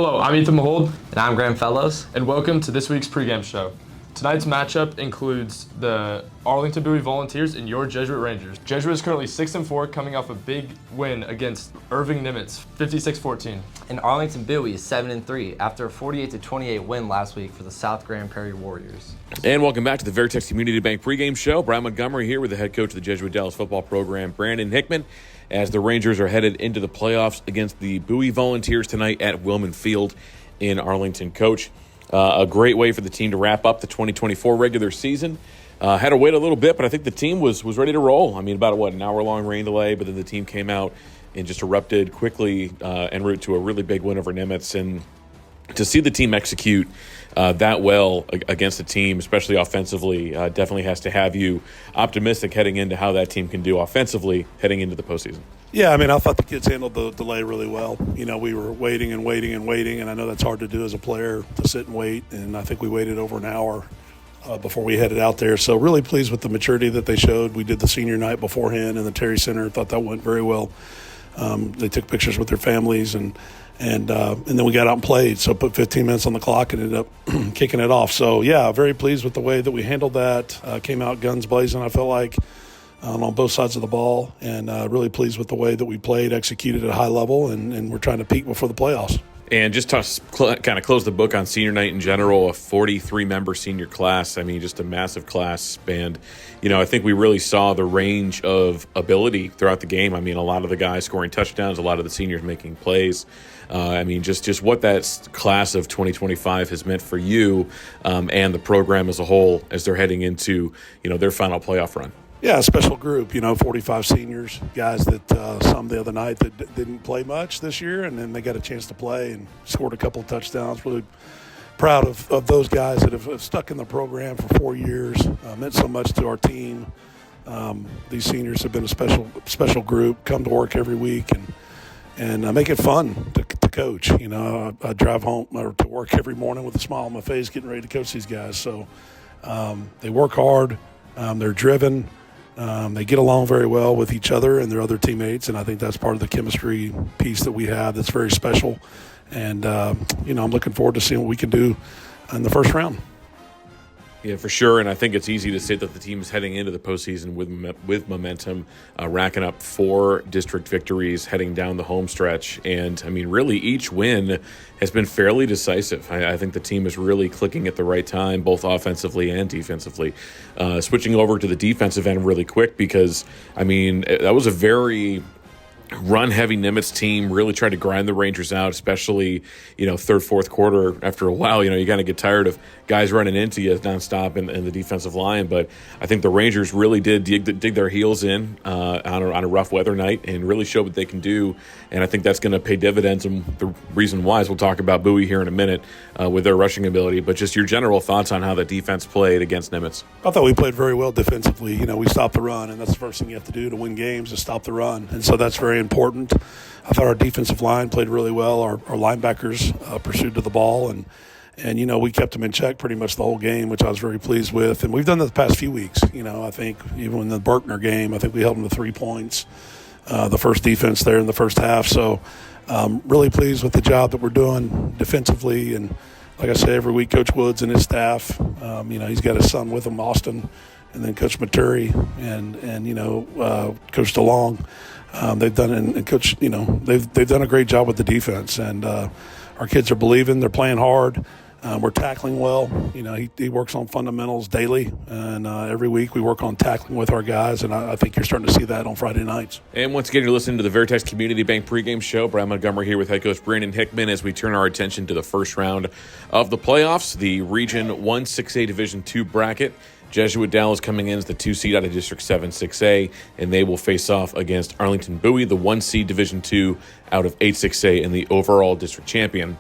Hello, I'm Ethan Mahold, And I'm Graham Fellows. and welcome to this week's pregame show. Tonight's matchup includes the Arlington Bowie Volunteers and your Jesuit Rangers. Jesuit is currently 6-4, coming off a big win against Irving Nimitz, 56-14. And Arlington Bowie is 7-3 after a 48-28 win last week for the South Grand Prairie Warriors. And welcome back to the Veritex Community Bank pregame show. Brian Montgomery here with the head coach of the Jesuit Dallas football program, Brandon Hickman, as the Rangers are headed into the playoffs against the Bowie Volunteers tonight at Wilman Field in Arlington. Coach, a great way for the team to wrap up the 2024 regular season. Had to wait a little bit, but I think the team was ready to roll. I mean, about an hour-long rain delay, but then the team came out and just erupted quickly en route to a really big win over Nimitz. And to see the team execute that well against the team, especially offensively, definitely has to have you optimistic heading into how that team can do offensively heading into the postseason. Yeah, I mean, I thought the kids handled the delay really well. You know, we were waiting, and I know that's hard to do as a player, to sit and wait, and I think we waited over an hour before we headed out there. So really pleased with the maturity that they showed. We did the senior night beforehand in the Terry Center. Thought that went very well. They took pictures with their families, and then we got out and played. So put 15 minutes on the clock and ended up kicking it off. So, yeah, very pleased with the way that we handled that. Came out guns blazing, I felt like, on both sides of the ball. And really pleased with the way that we played, executed at a high level, and we're trying to peak before the playoffs. And just to kind of close the book on senior night in general, a 43-member senior class. I mean, just a massive class. And, you know, I think we really saw the range of ability throughout the game. I mean, a lot of the guys scoring touchdowns, a lot of the seniors making plays. I mean, just what that class of 2025 has meant for you and the program as a whole as they're heading into, you know, their final playoff run. Yeah, a special group, 45 seniors, guys that some the other night that didn't play much this year, and then they got a chance to play and scored a couple of touchdowns. Really proud of those guys that have stuck in the program for 4 years, meant so much to our team. These seniors have been a special group, come to work every week and make it fun to coach. I drive home or to work every morning with a smile on my face getting ready to coach these guys. So they work hard, they're driven. They get along very well with each other and their other teammates, and I think that's part of the chemistry piece that we have that's very special. And, I'm looking forward to seeing what we can do in the first round. Yeah, for sure, and I think it's easy to say that the team is heading into the postseason with momentum, racking up 4 district victories heading down the home stretch. And, I mean, really each win has been fairly decisive. I think the team is really clicking at the right time, both offensively and defensively. Switching over to the defensive end really quick because, I mean, that was a very run-heavy Nimitz team, really tried to grind the Rangers out, especially, third, fourth quarter. After a while, you kind of get tired of guys running into you nonstop in the defensive line. But I think the Rangers really did dig their heels in on a rough weather night and really showed what they can do. And I think that's going to pay dividends. And the reason why is we'll talk about Bowie here in a minute with their rushing ability. But just your general thoughts on how the defense played against Nimitz. I thought we played very well defensively. We stopped the run, and that's the first thing you have to do to win games is stop the run. And so that's very important. I thought our defensive line played really well. Our linebackers pursued to the ball, and we kept them in check pretty much the whole game, which I was very pleased with. And we've done that the past few weeks. I think even in the Berkner game, I think we held them to 3 points, the first defense there in the first half. So really pleased with the job that we're doing defensively. And like I say, every week Coach Woods and his staff, he's got his son with him, Austin, and then Coach Maturi and Coach DeLong. They've done and Coach, they've done a great job with the defense, and our kids are believing. They're playing hard. We're tackling well. He works on fundamentals daily, and every week we work on tackling with our guys, and I think you're starting to see that on Friday nights. And once again, you're listening to the Veritex Community Bank pregame show. Brian Montgomery here with head coach Brandon Hickman as we turn our attention to the first round of the playoffs, the Region 1 6A Division II bracket. Jesuit Dallas coming in as the 2 seed out of District 7 6A, and they will face off against Arlington Bowie, the 1 seed Division II out of 8 6A and the overall district champion.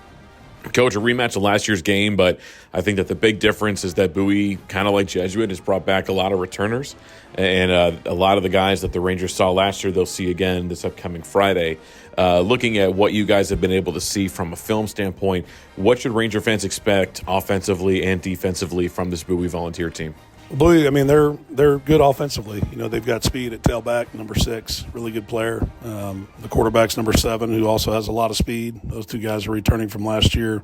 Coach, a rematch of last year's game, but I think that the big difference is that Bowie, kind of like Jesuit, has brought back a lot of returners. And a lot of the guys that the Rangers saw last year, they'll see again this upcoming Friday. Looking at what you guys have been able to see from a film standpoint, what should Ranger fans expect offensively and defensively from this Bowie Volunteer team? Bowie, I mean, they're good offensively. You know, they've got speed at tailback, number 6, really good player. The quarterback's number 7, who also has a lot of speed. Those two guys are returning from last year.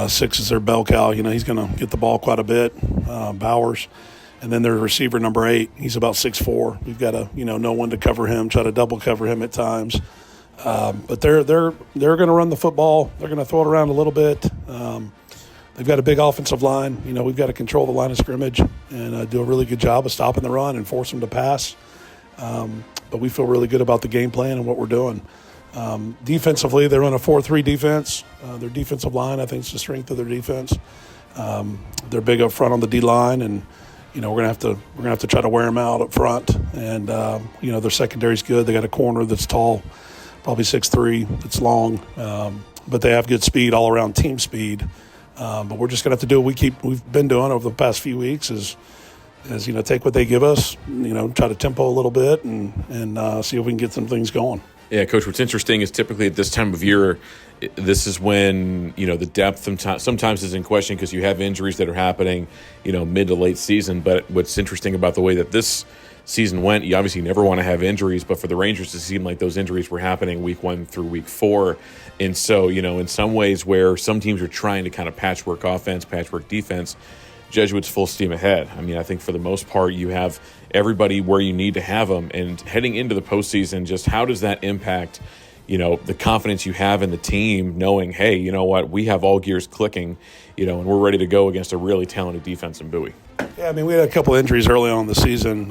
6 is their bell cow. You know, he's going to get the ball quite a bit, Bowers. And then their receiver, number 8, he's about 6'4". We've got to, know when to cover him, try to double cover him at times. But they're going to run the football. They're going to throw it around a little bit. They've got a big offensive line. You know, we've got to control the line of scrimmage and do a really good job of stopping the run and force them to pass. But we feel really good about the game plan and what we're doing. Defensively, they run a 4-3 defense. Their defensive line, I think, is the strength of their defense. They're big up front on the D line, and we're gonna have to try to wear them out up front. And their secondary's good. They got a corner that's tall, probably 6'3", that's long, but they have good speed, all around team speed. But we're just gonna have to do what we've been doing over the past few weeks is take what they give us, try to tempo a little bit and see if we can get some things going. Yeah, Coach, what's interesting is typically at this time of year, this is when, the depth sometimes is in question because you have injuries that are happening, mid to late season. But what's interesting about the way that this season went, you obviously never want to have injuries, but for the Rangers, it seemed like those injuries were happening week 1 through week 4. And so, in some ways where some teams are trying to kind of patchwork offense, patchwork defense, Jesuit's full steam ahead. I mean, I think for the most part, you have everybody where you need to have them. And heading into the postseason, just how does that impact, the confidence you have in the team, knowing, hey, you know what, we have all gears clicking, and we're ready to go against a really talented defense in Bowie. Yeah, I mean, we had a couple injuries early on in the season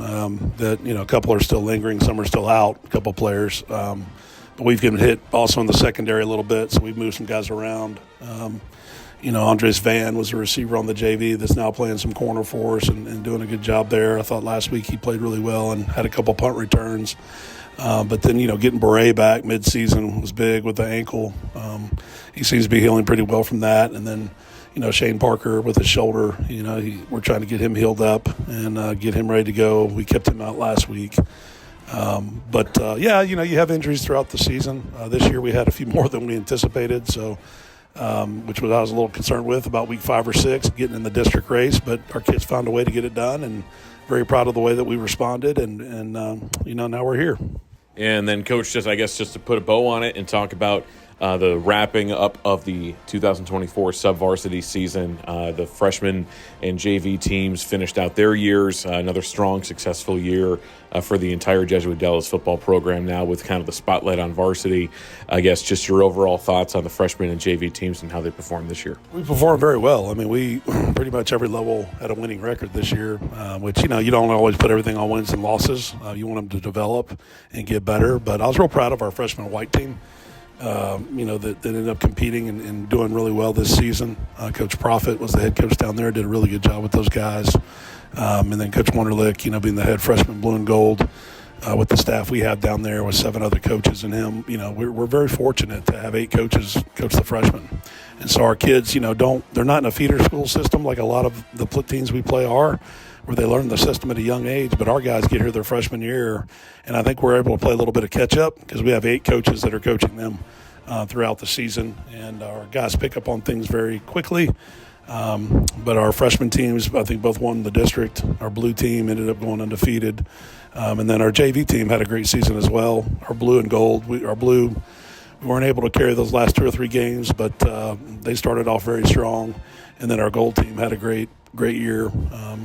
that, a couple are still lingering, some are still out, a couple players. But we've been hit also in the secondary a little bit, so we've moved some guys around. Andres Van was a receiver on the JV that's now playing some corner for us and doing a good job there. I thought last week he played really well and had a couple punt returns. But then, getting Beret back mid-season was big with the ankle. He seems to be healing pretty well from that. And then, Shane Parker with his shoulder, we're trying to get him healed up and get him ready to go. We kept him out last week. You have injuries throughout the season. This year we had a few more than we anticipated, so which I was a little concerned with about week 5 or 6, getting in the district race. But our kids found a way to get it done, and very proud of the way that we responded. And now we're here. And then, Coach, just to put a bow on it and talk about the wrapping up of the 2024 sub-varsity season. The freshman and JV teams finished out their years. Another strong, successful year for the entire Jesuit Dallas football program now with kind of the spotlight on varsity. I guess just your overall thoughts on the freshman and JV teams and how they performed this year. We performed very well. I mean, we pretty much every level had a winning record this year, which, you don't always put everything on wins and losses. You want them to develop and get better. But I was real proud of our freshman white team. That ended up competing and doing really well this season. Coach Profit was the head coach down there, did a really good job with those guys. And then Coach Wonderlick, being the head freshman blue and gold with the staff we have down there with 7 other coaches and him, we're very fortunate to have 8 coaches coach the freshmen. And so our kids, they're not in a feeder school system like a lot of the teams we play are, where they learn the system at a young age, but our guys get here their freshman year, and I think we're able to play a little bit of catch-up because we have 8 coaches that are coaching them throughout the season, and our guys pick up on things very quickly. But our freshman teams, I think, both won the district. Our blue team ended up going undefeated, and then our JV team had a great season as well. Our blue and gold, we weren't able to carry those last 2 or 3 games, but they started off very strong, and then our gold team had a great year.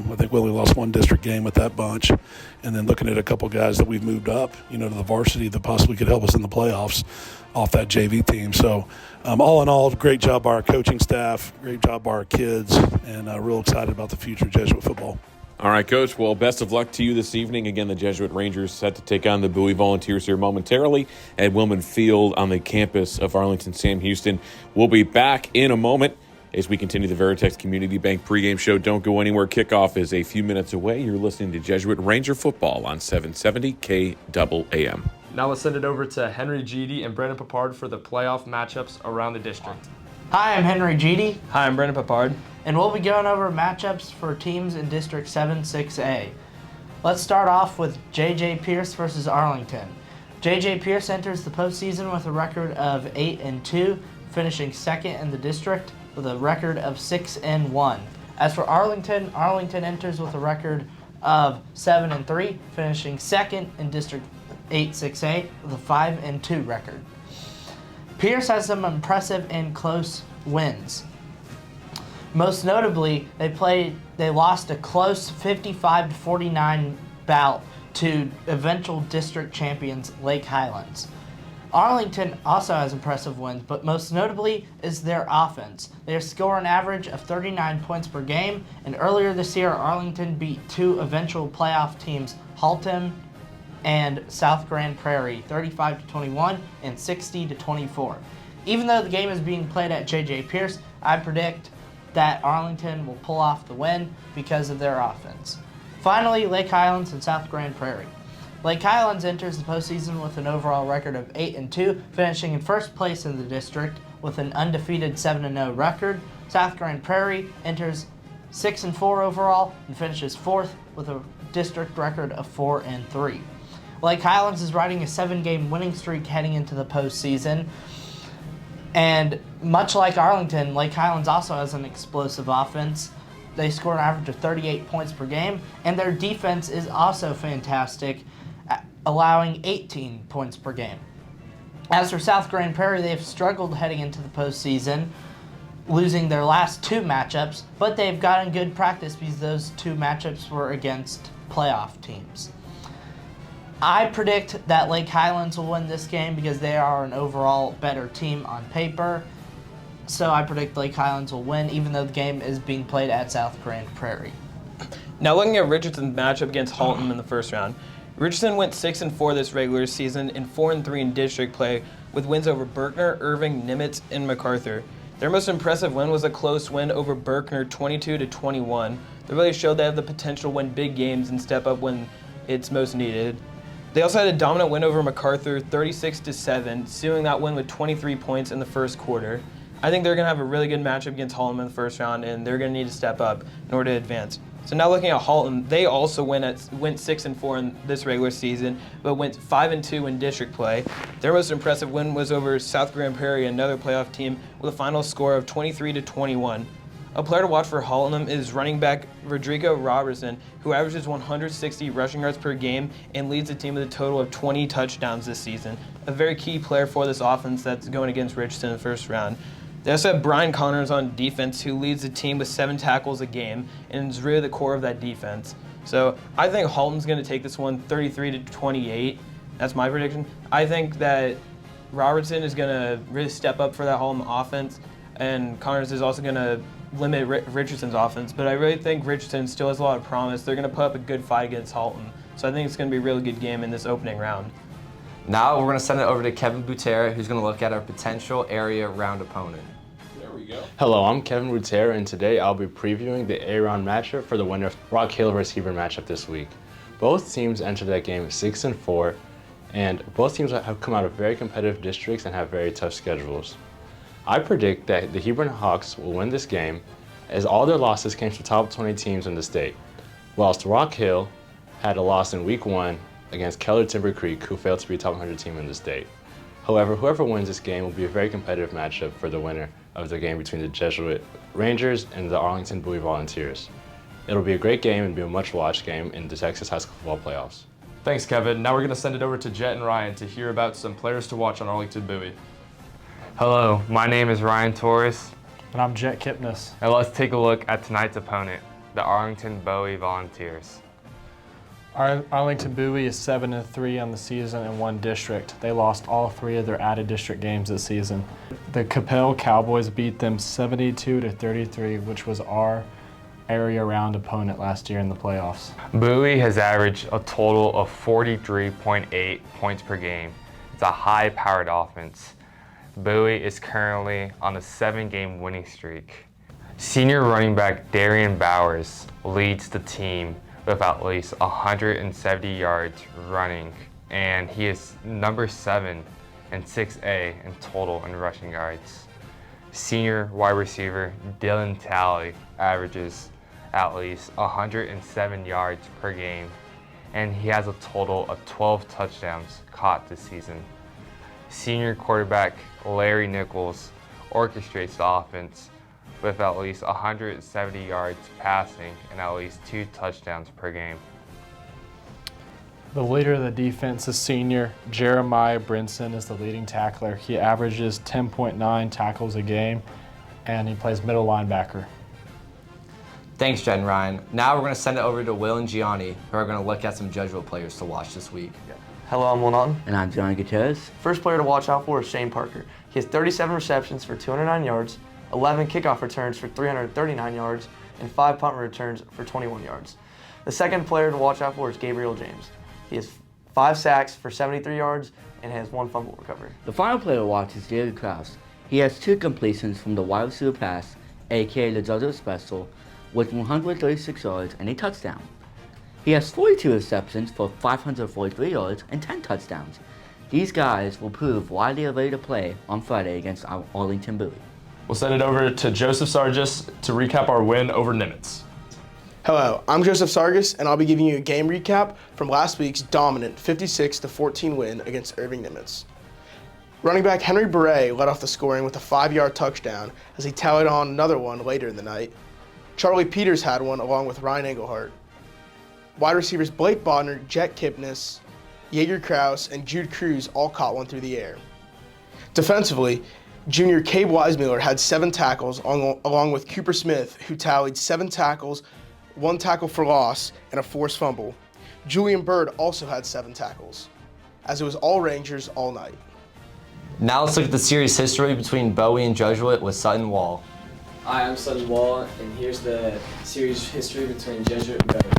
I think we only lost 1 district game with that bunch. And then looking at a couple guys that we've moved up, to the varsity that possibly could help us in the playoffs off that JV team. So all in all, great job by our coaching staff, great job by our kids, and real excited about the future of Jesuit football. All right, Coach. Well, best of luck to you this evening. Again, the Jesuit Rangers set to take on the Bowie Volunteers here momentarily at Wilman Field on the campus of Arlington Sam Houston. We'll be back in a moment as we continue the Veritex Community Bank pregame show. Don't go anywhere. Kickoff is a few minutes away. You're listening to Jesuit Ranger Football on 770 KAAM. Now let's send it over to Henry Geedy and Brandon Papard for the playoff matchups around the district. Hi, I'm Henry Geedy. Hi, I'm Brandon Papard. And we'll be going over matchups for teams in District 7-6A. Let's start off with J.J. Pierce versus Arlington. J.J. Pierce enters the postseason with a record of 8-2, finishing second in the district with a record of 6-1. As for Arlington, Arlington enters with a record of 7-3, finishing second in District 8-6A with a 5-2 record. Pierce has some impressive and close wins. Most notably, they lost a close 55-49 bout to eventual district champions Lake Highlands. Arlington also has impressive wins, but most notably is their offense. They score an average of 39 points per game, and earlier this year, Arlington beat two eventual playoff teams, Haltom and South Grand Prairie, 35-21 and 60-24. Even though the game is being played at J.J. Pierce, I predict that Arlington will pull off the win because of their offense. Finally, Lake Highlands and South Grand Prairie. Lake Highlands enters the postseason with an overall record of 8-2, finishing in first place in the district with an undefeated 7-0 record. South Grand Prairie enters 6-4 overall and finishes fourth with a district record of 4-3. Lake Highlands is riding a 7-game winning streak heading into the postseason. And much like Arlington, Lake Highlands also has an explosive offense. They score an average of 38 points per game, and their defense is also fantastic, allowing 18 points per game. As for South Grand Prairie, they've struggled heading into the postseason, losing their last two matchups, but they've gotten good practice because those two matchups were against playoff teams. I predict that Lake Highlands will win this game because they are an overall better team on paper. So I predict Lake Highlands will win, even though the game is being played at South Grand Prairie. Now looking at Richardson's matchup against Haltom in the first round. Richardson went 6-4 this regular season and 4-3 in district play with wins over Berkner, Irving, Nimitz, and MacArthur. Their most impressive win was a close win over Berkner 22-21. They really showed they have the potential to win big games and step up when it's most needed. They also had a dominant win over MacArthur 36-7, sealing that win with 23 points in the first quarter. I think they're going to have a really good matchup against Haltom in the first round, and they're going to need to step up in order to advance. So now looking at Haltom, they also went 6-4 in this regular season, but went 5-2 in district play. Their most impressive win was over South Grand Prairie, another playoff team, with a final score of 23-21. A player to watch for Haltom is running back Rodrigo Robertson, who averages 160 rushing yards per game and leads the team with a total of 20 touchdowns this season. A very key player for this offense that's going against Richardson in the first round. They also have Brian Connors on defense, who leads the team with 7 tackles a game and is really the core of that defense. So I think Haltom's going to take this one 33-28. That's my prediction. I think that Robertson is going to really step up for that Haltom offense, and Connors is also going to limit Richardson's offense. But I really think Richardson still has a lot of promise. They're going to put up a good fight against Haltom. So I think it's going to be a really good game in this opening round. Now we're going to send it over to Kevin Butera, who's going to look at our potential area round opponent. Hello, I'm Kevin Butera, and today I'll be previewing the A-round matchup for the winner of Rock Hill versus Hebron matchup this week. Both teams entered that game 6-4, and both teams have come out of very competitive districts and have very tough schedules. I predict that the Hebron Hawks will win this game, as all their losses came to top 20 teams in the state, whilst Rock Hill had a loss in week 1 against Keller Timber Creek, who failed to be a top 100 team in the state. However, whoever wins this game will be a very competitive matchup for the winner of the game between the Jesuit Rangers and the Arlington Bowie Volunteers. It'll be a great game and be a much-watched game in the Texas High School Football Playoffs. Thanks, Kevin. Now we're going to send it over to Jet and Ryan to hear about some players to watch on Arlington Bowie. Hello, my name is Ryan Torres. And I'm Jet Kipnis. And let's take a look at tonight's opponent, the Arlington Bowie Volunteers. Arlington Bowie is 7-3 on the season in one district. They lost all 3 of their added district games this season. The Capel Cowboys beat them 72-33, which was our area round opponent last year in the playoffs. Bowie has averaged a total of 43.8 points per game. It's a high-powered offense. Bowie is currently on a 7-game winning streak. Senior running back Darian Bowers leads the team with at least 170 yards running, and he is number 7 and 6A in total in rushing yards. Senior wide receiver Dylan Talley averages at least 107 yards per game, and he has a total of 12 touchdowns caught this season. Senior quarterback Larry Nichols orchestrates the offense with at least 170 yards passing and at least 2 touchdowns per game. The leader of the defense is senior Jeremiah Brinson is the leading tackler. He averages 10.9 tackles a game, and he plays middle linebacker. Thanks, Jen and Ryan. Now we're going to send it over to Will and Gianni, who are going to look at some Jesuit players to watch this week. Hello, I'm Will Naughton. And I'm Johnny Gutierrez. First player to watch out for is Shane Parker. He has 37 receptions for 209 yards, 11 kickoff returns for 339 yards, and 5 punt returns for 21 yards. The second player to watch out for is Gabriel James. He has 5 sacks for 73 yards and has 1 fumble recovery. The final player to watch is Jared Krause. He has 2 completions from the wide receiver pass, aka the Jesuit Special, with 136 yards and a touchdown. He has 42 receptions for 543 yards and 10 touchdowns. These guys will prove why they are ready to play on Friday against Arlington Bowie. We'll send it over to Joseph Sargis to recap our win over Nimitz. Hello, I'm Joseph Sargis, and I'll be giving you a game recap from last week's dominant 56-14 win against Irving Nimitz. Running back Henry Beret led off the scoring with a 5-yard touchdown as he tallied on another one later in the night. Charlie Peters had one along with Ryan Englehart. Wide receivers Blake Bodner, Jet Kipnis, Jaeger Krause, and Jude Cruz all caught one through the air. Defensively, junior Cabe Weismuller had 7 tackles along with Cooper Smith, who tallied 7 tackles, 1 tackle for loss, and a forced fumble. Julian Bird also had 7 tackles, as it was all Rangers all night. Now let's look at the series history between Bowie and Jesuit with Sutton Wall. Hi, I'm Sutton Wall, and here's the series history between Jesuit and Bowie.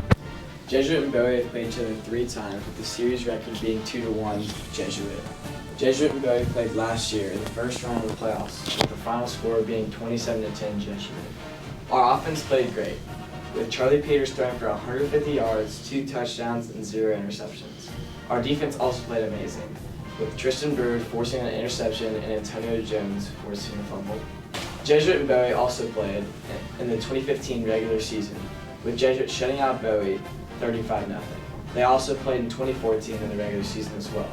Jesuit and Bowie have played each other 3 times, with the series record being 2-1 Jesuit. Jesuit and Bowie played last year in the first round of the playoffs, with the final score being 27-10 Jesuit. Our offense played great, with Charlie Peters throwing for 150 yards, 2 touchdowns, and 0 interceptions. Our defense also played amazing, with Tristan Bird forcing an interception and Antonio Jones forcing a fumble. Jesuit and Bowie also played in the 2015 regular season, with Jesuit shutting out Bowie 35-0. They also played in 2014 in the regular season as well,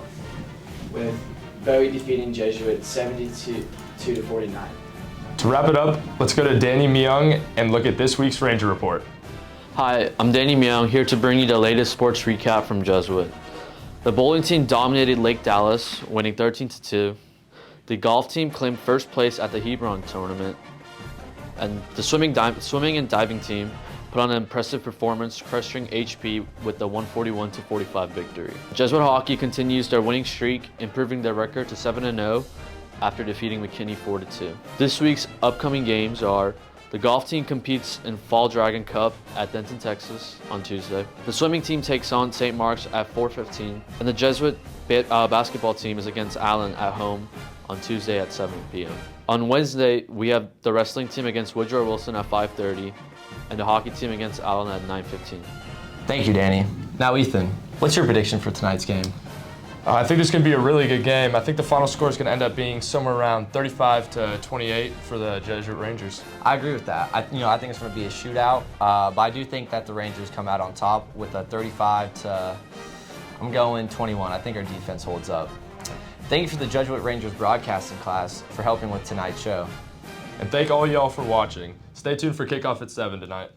with Bowie defeating Jesuit 72-49. To wrap it up, let's go to Danny Myung and look at this week's Ranger Report. Hi, I'm Danny Myung, here to bring you the latest sports recap from Jesuit. The bowling team dominated Lake Dallas, winning 13-2. The golf team claimed first place at the Hebron tournament. And the swimming and diving team put on an impressive performance, crushing HP with the 141-45 victory. Jesuit hockey continues their winning streak, improving their record to 7-0 after defeating McKinney 4-2. This week's upcoming games are: the golf team competes in Fall Dragon Cup at Denton, Texas on Tuesday. The swimming team takes on St. Mark's at 4:15, and the Jesuit basketball team is against Allen at home on Tuesday at 7 p.m. On Wednesday, we have the wrestling team against Woodrow Wilson at 5:30, and the hockey team against Allen at 9:15. Thank you, Danny. Now, Ethan, what's your prediction for tonight's game? I think this is going to be a really good game. I think the final score is going to end up being somewhere around 35-28 for the Jesuit Rangers. I agree with that. I think it's going to be a shootout, but I do think that the Rangers come out on top with a I'm going 21. I think our defense holds up. Thank you for the Jesuit Rangers broadcasting class for helping with tonight's show. And thank all y'all for watching. Stay tuned for kickoff at 7 tonight.